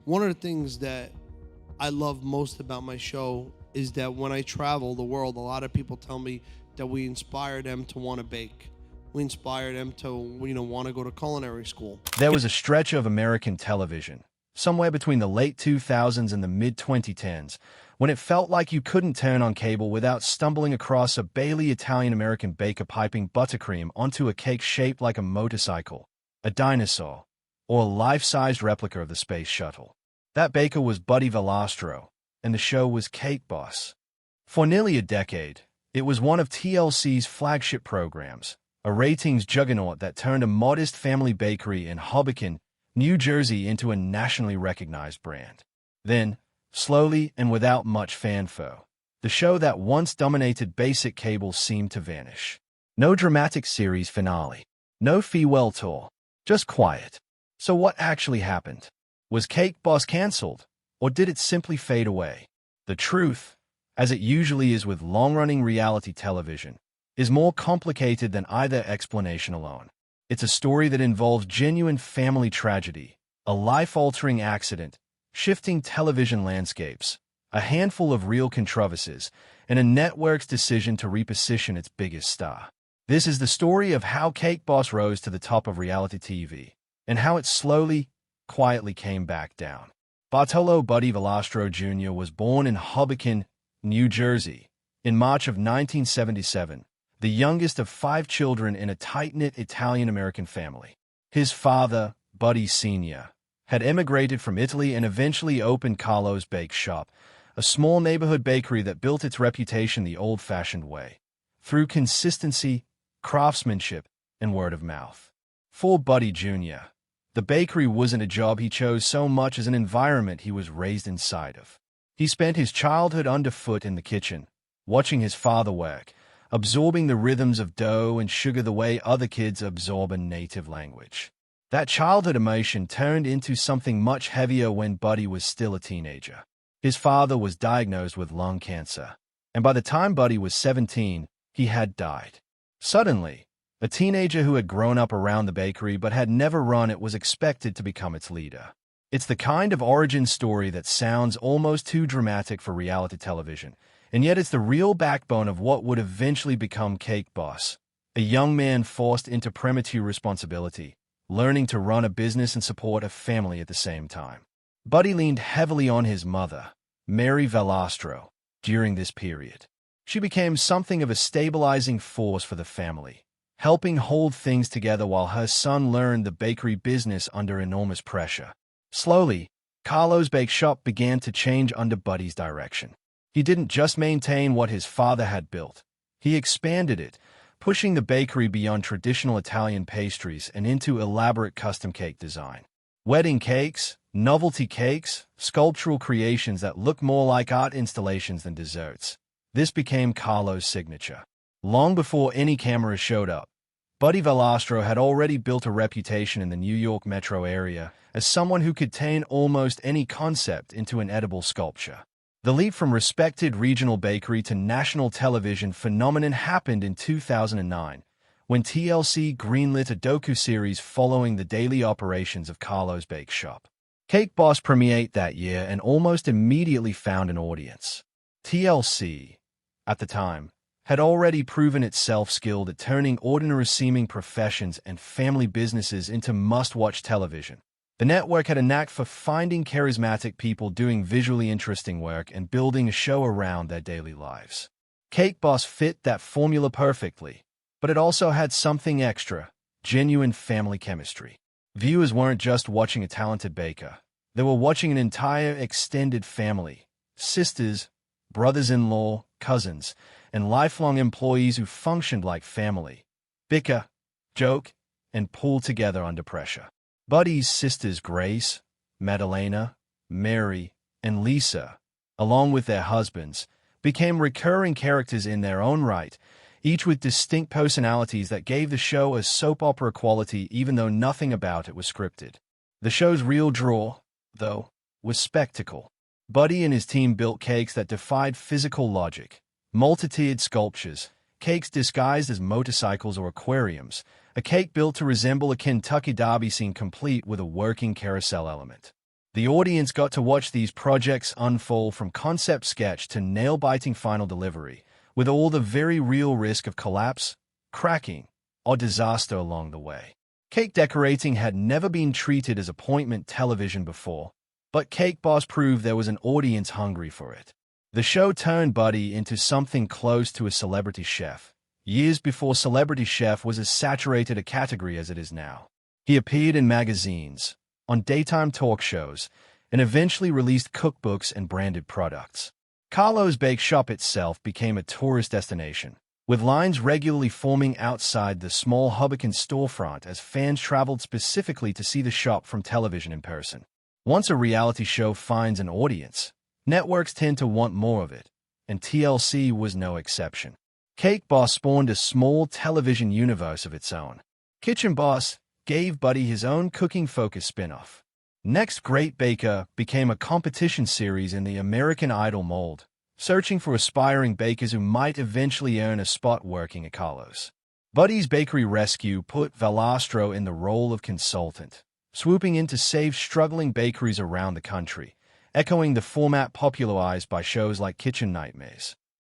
One of the things that I love most about my show is that when I travel the world, a lot of people tell me that we inspire them to want to bake. We inspire them to, want to go to culinary school. There was a stretch of American television, somewhere between the late 2000s and the mid-2010s, when it felt like you couldn't turn on cable without stumbling across a Bailey Italian-American baker piping buttercream onto a cake shaped like a motorcycle, a dinosaur, or a life-sized replica of the space shuttle. That baker was Buddy Valastro, and the show was Cake Boss. For nearly a decade, it was one of TLC's flagship programs, a ratings juggernaut that turned a modest family bakery in Hoboken, New Jersey into a nationally recognized brand. Then, slowly and without much fanfare, the show that once dominated basic cable seemed to vanish. No dramatic series finale, no farewell tour, just quiet. So what actually happened? Was Cake Boss cancelled, or did it simply fade away? The truth, as it usually is with long-running reality television, is more complicated than either explanation alone. It's a story that involves genuine family tragedy, a life-altering accident, shifting television landscapes, a handful of real controversies, and a network's decision to reposition its biggest star. This is the story of how Cake Boss rose to the top of reality TV, and how it slowly, quietly came back down. Bartolo Buddy Valastro Jr. was born in Hoboken, New Jersey, in March of 1977, the youngest of 5 children in a tight-knit Italian-American family. His father, Buddy Sr., had emigrated from Italy and eventually opened Carlo's Bake Shop, a small neighborhood bakery that built its reputation the old-fashioned way, through consistency, craftsmanship, and word of mouth. For Buddy Jr., the bakery wasn't a job he chose so much as an environment he was raised inside of. He spent his childhood underfoot in the kitchen, watching his father work, absorbing the rhythms of dough and sugar the way other kids absorb a native language. That childhood emotion turned into something much heavier when Buddy was still a teenager. His father was diagnosed with lung cancer, and by the time Buddy was 17, he had died. Suddenly, a teenager who had grown up around the bakery but had never run it was expected to become its leader. It's the kind of origin story that sounds almost too dramatic for reality television, and yet it's the real backbone of what would eventually become Cake Boss, a young man forced into premature responsibility, learning to run a business and support a family at the same time. Buddy leaned heavily on his mother, Mary Valastro, during this period. She became something of a stabilizing force for the family, helping hold things together while her son learned the bakery business under enormous pressure. Slowly, Carlo's Bake Shop began to change under Buddy's direction. He didn't just maintain what his father had built. He expanded it, pushing the bakery beyond traditional Italian pastries and into elaborate custom cake design. Wedding cakes, novelty cakes, sculptural creations that look more like art installations than desserts. This became Carlo's signature. Long before any cameras showed up, Buddy Valastro had already built a reputation in the New York metro area as someone who could turn almost any concept into an edible sculpture. The leap from respected regional bakery to national television phenomenon happened in 2009, when TLC greenlit a docu-series following the daily operations of Carlo's Bake Shop. Cake Boss premiered that year and almost immediately found an audience. TLC, at the time, had already proven itself skilled at turning ordinary-seeming professions and family businesses into must-watch television. The network had a knack for finding charismatic people doing visually interesting work and building a show around their daily lives. Cake Boss fit that formula perfectly, but it also had something extra: genuine family chemistry. Viewers weren't just watching a talented baker. They were watching an entire extended family: sisters, brothers-in-law, cousins, and lifelong employees who functioned like family, bicker, joke, and pull together under pressure. Buddy's sisters Grace, Madalena, Mary, and Lisa, along with their husbands, became recurring characters in their own right, each with distinct personalities that gave the show a soap opera quality even though nothing about it was scripted. The show's real draw, though, was spectacle. Buddy and his team built cakes that defied physical logic, multi-tiered sculptures, cakes disguised as motorcycles or aquariums, a cake built to resemble a Kentucky Derby scene complete with a working carousel element. The audience got to watch these projects unfold from concept sketch to nail-biting final delivery, with all the very real risk of collapse, cracking, or disaster along the way. Cake decorating had never been treated as appointment television before, but Cake Boss proved there was an audience hungry for it. The show turned Buddy into something close to a celebrity chef, years before celebrity chef was as saturated a category as it is now. He appeared in magazines, on daytime talk shows, and eventually released cookbooks and branded products. Carlo's Bake Shop itself became a tourist destination, with lines regularly forming outside the small Hoboken storefront as fans traveled specifically to see the shop from television in person. Once a reality show finds an audience, networks tend to want more of it, and TLC was no exception. Cake Boss spawned a small television universe of its own. Kitchen Boss gave Buddy his own cooking-focused spin-off. Next Great Baker became a competition series in the American Idol mold, searching for aspiring bakers who might eventually earn a spot working at Carlo's. Buddy's Bakery Rescue put Valastro in the role of consultant, swooping in to save struggling bakeries around the country, echoing the format popularized by shows like Kitchen Nightmares.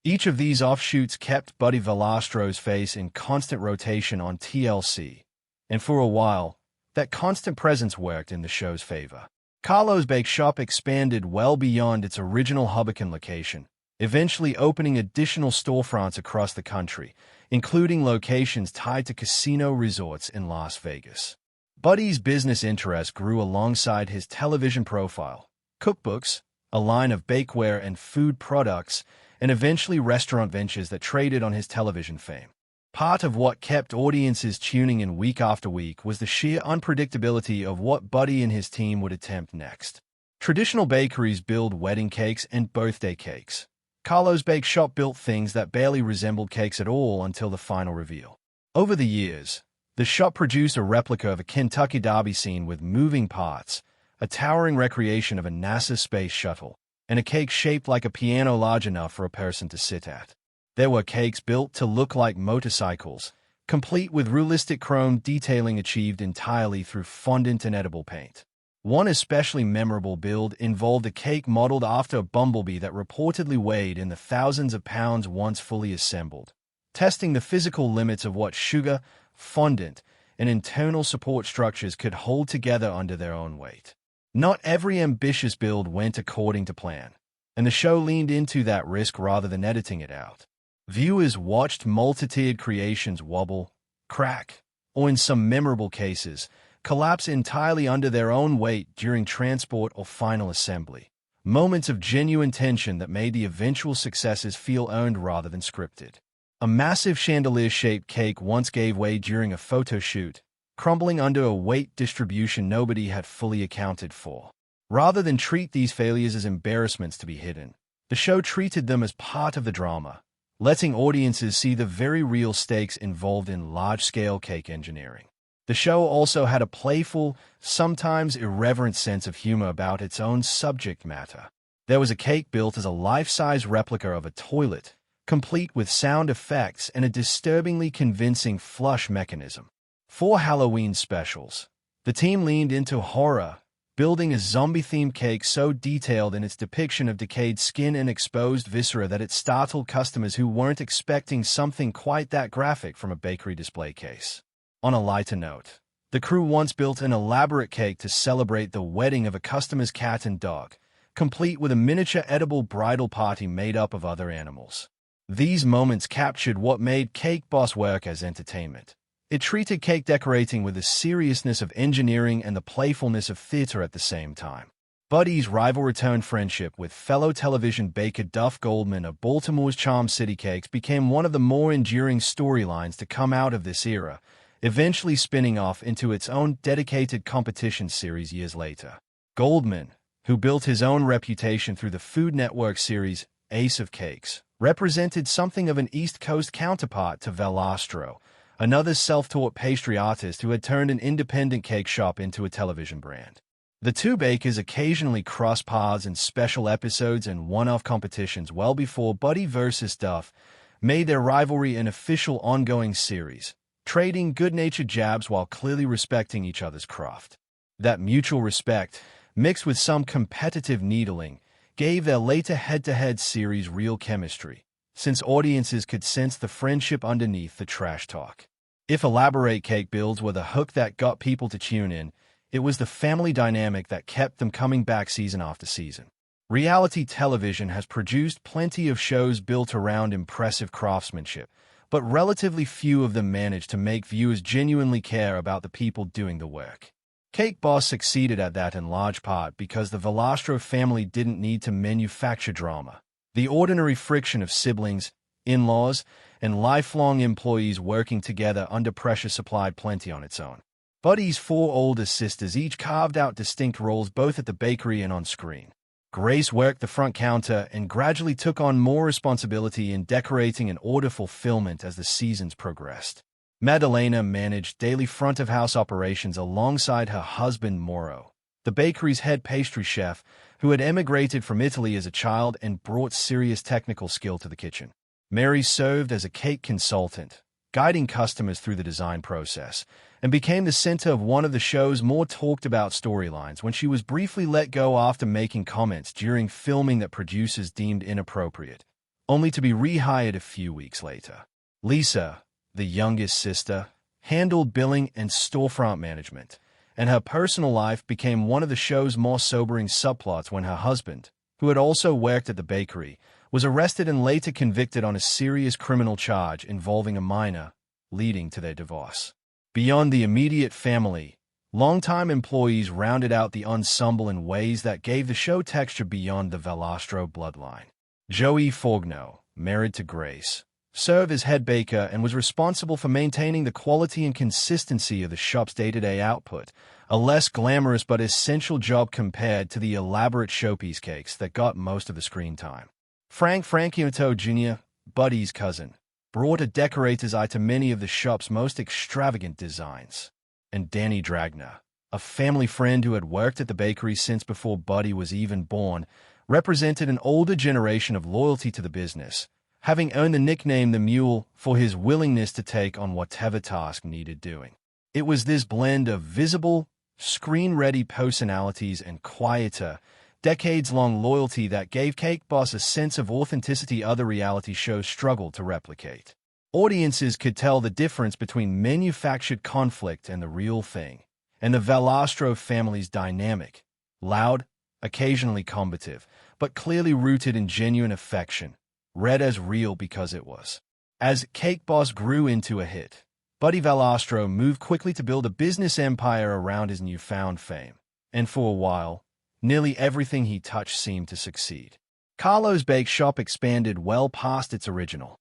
Each of these offshoots kept Buddy Valastro's face in constant rotation on TLC, and for a while, that constant presence worked in the show's favor. Carlo's Bake Shop expanded well beyond its original Hoboken location, eventually opening additional storefronts across the country, including locations tied to casino resorts in Las Vegas. Buddy's business interest grew alongside his television profile, cookbooks, a line of bakeware and food products, and eventually restaurant ventures that traded on his television fame. Part of what kept audiences tuning in week after week was the sheer unpredictability of what Buddy and his team would attempt next. Traditional bakeries build wedding cakes and birthday cakes. Carlo's Bake Shop built things that barely resembled cakes at all until the final reveal. Over the years, the shop produced a replica of a Kentucky Derby scene with moving parts, a towering recreation of a NASA space shuttle, and a cake shaped like a piano large enough for a person to sit at. There were cakes built to look like motorcycles, complete with realistic chrome detailing achieved entirely through fondant and edible paint. One especially memorable build involved a cake modeled after a bumblebee that reportedly weighed in the thousands of pounds once fully assembled, testing the physical limits of what sugar, fondant, and internal support structures could hold together under their own weight. Not every ambitious build went according to plan, and the show leaned into that risk rather than editing it out. Viewers watched multi-tiered creations wobble, crack, or in some memorable cases, collapse entirely under their own weight during transport or final assembly. Moments of genuine tension that made the eventual successes feel earned rather than scripted. A massive chandelier-shaped cake once gave way during a photo shoot, crumbling under a weight distribution nobody had fully accounted for. Rather than treat these failures as embarrassments to be hidden, the show treated them as part of the drama, letting audiences see the very real stakes involved in large-scale cake engineering. The show also had a playful, sometimes irreverent sense of humor about its own subject matter. There was a cake built as a life-size replica of a toilet, complete with sound effects and a disturbingly convincing flush mechanism. For Halloween specials, the team leaned into horror, building a zombie-themed cake so detailed in its depiction of decayed skin and exposed viscera that it startled customers who weren't expecting something quite that graphic from a bakery display case. On a lighter note, the crew once built an elaborate cake to celebrate the wedding of a customer's cat and dog, complete with a miniature edible bridal party made up of other animals. These moments captured what made Cake Boss work as entertainment. It treated cake decorating with the seriousness of engineering and the playfulness of theater at the same time. Buddy's rival-returned friendship with fellow television baker Duff Goldman of Baltimore's Charm City Cakes became one of the more enduring storylines to come out of this era, eventually spinning off into its own dedicated competition series years later. Goldman, who built his own reputation through the Food Network series Ace of Cakes, represented something of an East Coast counterpart to Valastro, another self-taught pastry artist who had turned an independent cake shop into a television brand. The two bakers occasionally crossed paths in special episodes and one-off competitions well before Buddy vs. Duff made their rivalry an official ongoing series, trading good-natured jabs while clearly respecting each other's craft. That mutual respect mixed with some competitive needling, gave their later head-to-head series real chemistry, since audiences could sense the friendship underneath the trash talk. If elaborate cake builds were the hook that got people to tune in, it was the family dynamic that kept them coming back season after season. Reality television has produced plenty of shows built around impressive craftsmanship, but relatively few of them manage to make viewers genuinely care about the people doing the work. Cake Boss succeeded at that in large part because the Valastro family didn't need to manufacture drama. The ordinary friction of siblings, in-laws, and lifelong employees working together under pressure supplied plenty on its own. Buddy's 4 older sisters each carved out distinct roles both at the bakery and on screen. Grace worked the front counter and gradually took on more responsibility in decorating and order fulfillment as the seasons progressed. Madalena managed daily front-of-house operations alongside her husband Mauro, the bakery's head pastry chef, who had emigrated from Italy as a child and brought serious technical skill to the kitchen. Mary served as a cake consultant, guiding customers through the design process, and became the center of one of the show's more talked-about storylines when she was briefly let go after making comments during filming that producers deemed inappropriate, only to be rehired a few weeks later. Lisa, the youngest sister, handled billing and storefront management, and her personal life became one of the show's more sobering subplots when her husband, who had also worked at the bakery, was arrested and later convicted on a serious criminal charge involving a minor, leading to their divorce. Beyond the immediate family, longtime employees rounded out the ensemble in ways that gave the show texture beyond the Valastro bloodline. Joey Fogno, married to Grace, served as head baker and was responsible for maintaining the quality and consistency of the shop's day-to-day output, a less glamorous but essential job compared to the elaborate showpiece cakes that got most of the screen time. Frank Franciotto Jr., Buddy's cousin, brought a decorator's eye to many of the shop's most extravagant designs. And Danny Dragna, a family friend who had worked at the bakery since before Buddy was even born, represented an older generation of loyalty to the business, having earned the nickname the Mule for his willingness to take on whatever task needed doing. It was this blend of visible, screen-ready personalities and quieter, decades-long loyalty that gave Cake Boss a sense of authenticity other reality shows struggled to replicate. Audiences could tell the difference between manufactured conflict and the real thing, and the Valastro family's dynamic, loud, occasionally combative, but clearly rooted in genuine affection, read as real because it was. As Cake Boss grew into a hit, Buddy Valastro moved quickly to build a business empire around his newfound fame, and for a while, nearly everything he touched seemed to succeed. Carlo's Bake Shop expanded well past its original.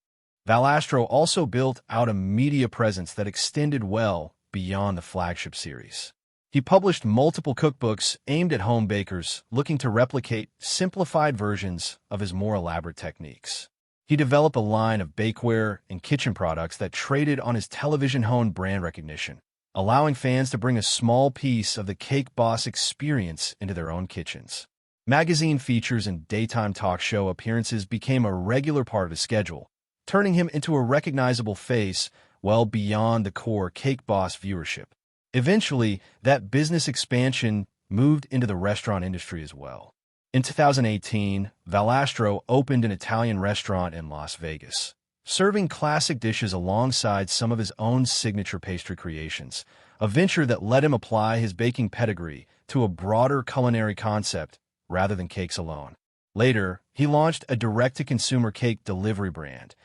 Valastro also built out a media presence that extended well beyond the flagship series. He published multiple cookbooks aimed at home bakers looking to replicate simplified versions of his more elaborate techniques. He developed a line of bakeware and kitchen products that traded on his television-honed brand recognition, allowing fans to bring a small piece of the Cake Boss experience into their own kitchens. Magazine features and daytime talk show appearances became a regular part of his schedule, turning him into a recognizable face well beyond the core Cake Boss viewership. Eventually, that business expansion moved into the restaurant industry as well. In 2018, Valastro opened an Italian restaurant in Las Vegas, serving classic dishes alongside some of his own signature pastry creations, a venture that let him apply his baking pedigree to a broader culinary concept rather than cakes alone. Later, he launched a direct-to-consumer cake delivery brand,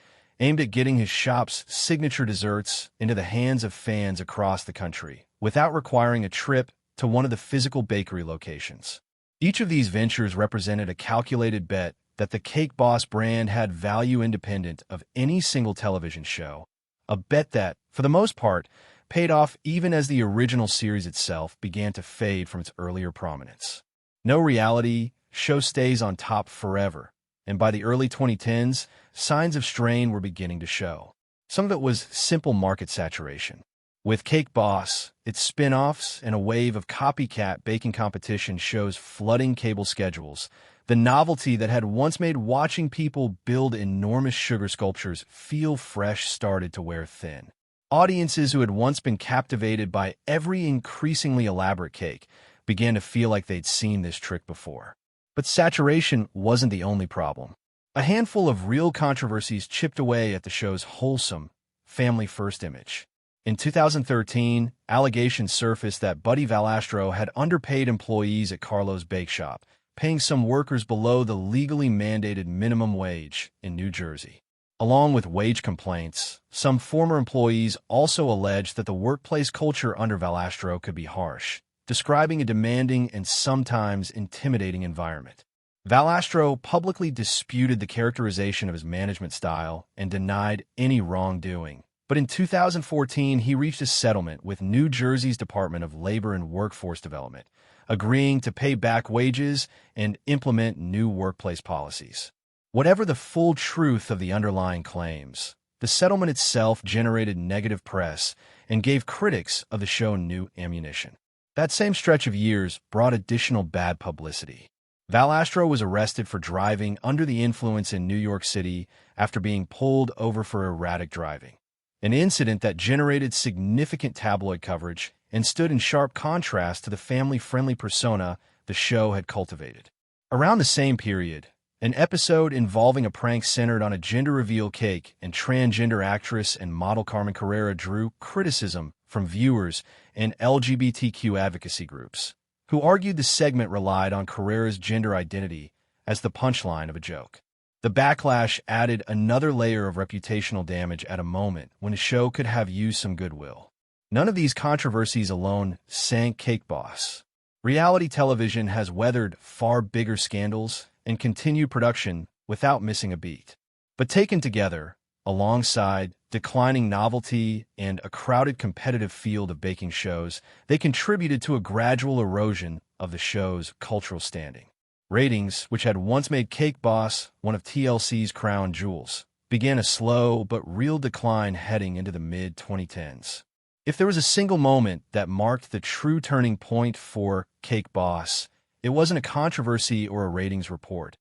aimed at getting his shop's signature desserts into the hands of fans across the country, without requiring a trip to one of the physical bakery locations. Each of these ventures represented a calculated bet that the Cake Boss brand had value independent of any single television show, a bet that, for the most part, paid off even as the original series itself began to fade from its earlier prominence. No reality show stays on top forever, and by the early 2010s, signs of strain were beginning to show. Some of it was simple market saturation. With Cake Boss, its spin-offs, and a wave of copycat baking competition shows flooding cable schedules, the novelty that had once made watching people build enormous sugar sculptures feel fresh started to wear thin. Audiences who had once been captivated by every increasingly elaborate cake began to feel like they'd seen this trick before. But saturation wasn't the only problem. A handful of real controversies chipped away at the show's wholesome, family-first image. In 2013, allegations surfaced that Buddy Valastro had underpaid employees at Carlo's Bake Shop, paying some workers below the legally mandated minimum wage in New Jersey. Along with wage complaints, some former employees also alleged that the workplace culture under Valastro could be harsh, describing a demanding and sometimes intimidating environment. Valastro publicly disputed the characterization of his management style and denied any wrongdoing. But in 2014, he reached a settlement with New Jersey's Department of Labor and Workforce Development, agreeing to pay back wages and implement new workplace policies. Whatever the full truth of the underlying claims, the settlement itself generated negative press and gave critics of the show new ammunition. That same stretch of years brought additional bad publicity. Valastro was arrested for driving under the influence in New York City after being pulled over for erratic driving, an incident that generated significant tabloid coverage and stood in sharp contrast to the family-friendly persona the show had cultivated. Around the same period, an episode involving a prank centered on a gender reveal cake and transgender actress and model Carmen Carrera drew criticism from viewers and LGBTQ advocacy groups, who argued the segment relied on Carrera's gender identity as the punchline of a joke. The backlash added another layer of reputational damage at a moment when the show could have used some goodwill. None of these controversies alone sank Cake Boss. Reality television has weathered far bigger scandals and continued production without missing a beat. But taken together, alongside declining novelty and a crowded competitive field of baking shows, they contributed to a gradual erosion of the show's cultural standing. Ratings, which had once made Cake Boss one of TLC's crown jewels, began a slow but real decline heading into the mid-2010s. If there was a single moment that marked the true turning point for Cake Boss, it wasn't a controversy or a ratings report.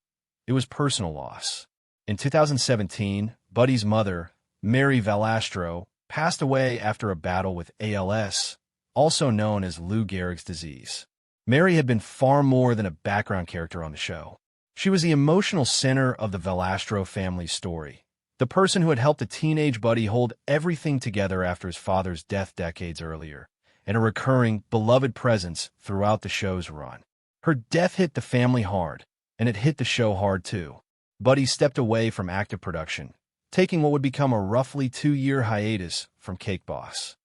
It was personal loss. In 2017, Buddy's mother, Mary Valastro, passed away after a battle with ALS, also known as Lou Gehrig's disease. Mary had been far more than a background character on the show. She was the emotional center of the Valastro family's story, the person who had helped a teenage Buddy hold everything together after his father's death decades earlier, and a recurring, beloved presence throughout the show's run. Her death hit the family hard, and it hit the show hard too. Buddy stepped away from active production, taking what would become a roughly 2-year hiatus from Cake Boss.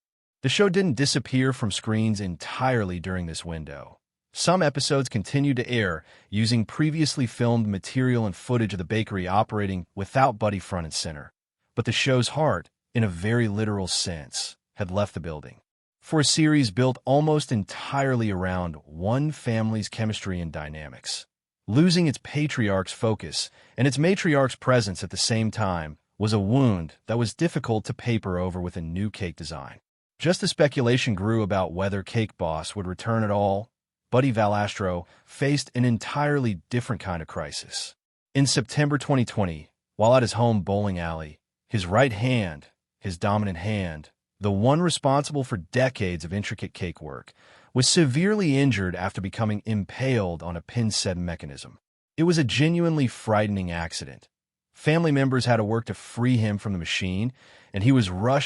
The show didn't disappear from screens entirely during this window. Some episodes continued to air, using previously filmed material and footage of the bakery operating without Buddy front and center. But the show's heart, in a very literal sense, had left the building. For a series built almost entirely around one family's chemistry and dynamics, losing its patriarch's focus and its matriarch's presence at the same time was a wound that was difficult to paper over with a new cake design. Just as speculation grew about whether Cake Boss would return at all, Buddy Valastro faced an entirely different kind of crisis. In September 2020, while at his home bowling alley, his right hand, his dominant hand, the one responsible for decades of intricate cake work, was severely injured after becoming impaled on a pin-set mechanism. It was a genuinely frightening accident. Family members had to work to free him from the machine, and he was rushed